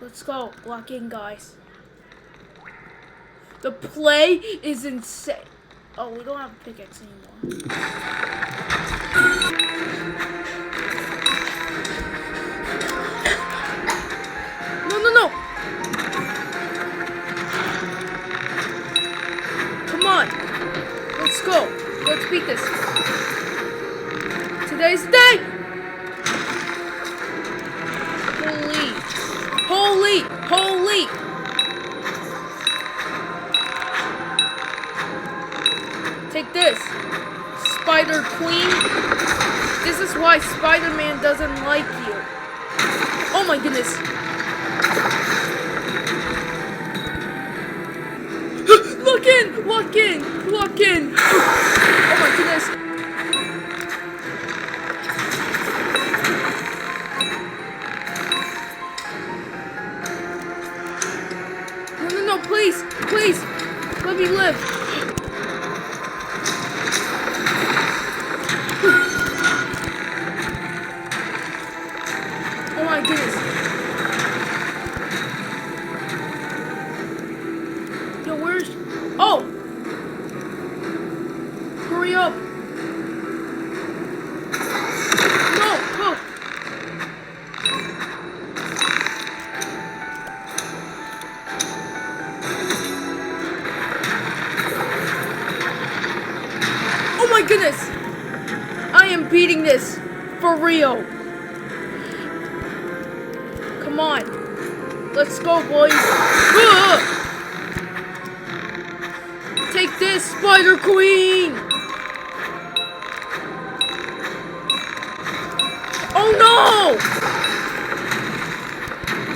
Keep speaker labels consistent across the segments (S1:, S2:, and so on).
S1: Let's go. Lock in, guys. The play is insane. Oh, we don't have a pickaxe anymore. No. Come on. Let's go. Let's beat this. Today's the day. Holy. Take this. Spider Queen. This is why Spider-Man doesn't like you. Oh my goodness. Lock in. Oh my goodness. No, please. Let me live. Oh my goodness. Yo, where's... Oh! Hurry up! No! Oh my goodness! I am beating this! For real! Come on! Let's go, boys! Take this, Spider Queen! Oh no!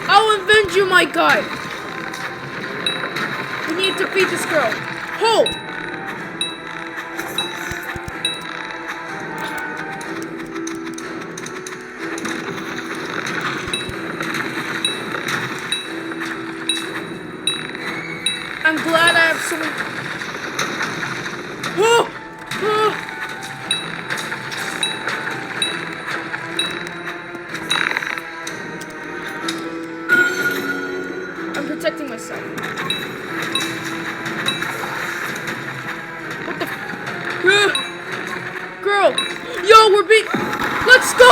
S1: I'll avenge you, my guy! We need to defeat this girl. Hold! I'm glad I have someone. Oh! I'm protecting myself. What the? Girl! Yo, we're beat. Let's go!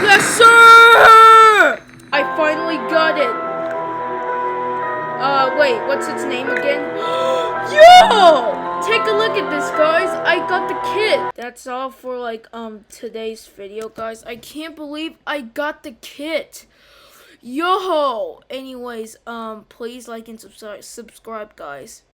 S1: Yes, sir! I finally got it. Wait, what's its name again? Yo! Take a look at this, guys. I got the kit. That's all for, today's video, guys. I can't believe I got the kit. Yo! Anyways, please like and subscribe, guys.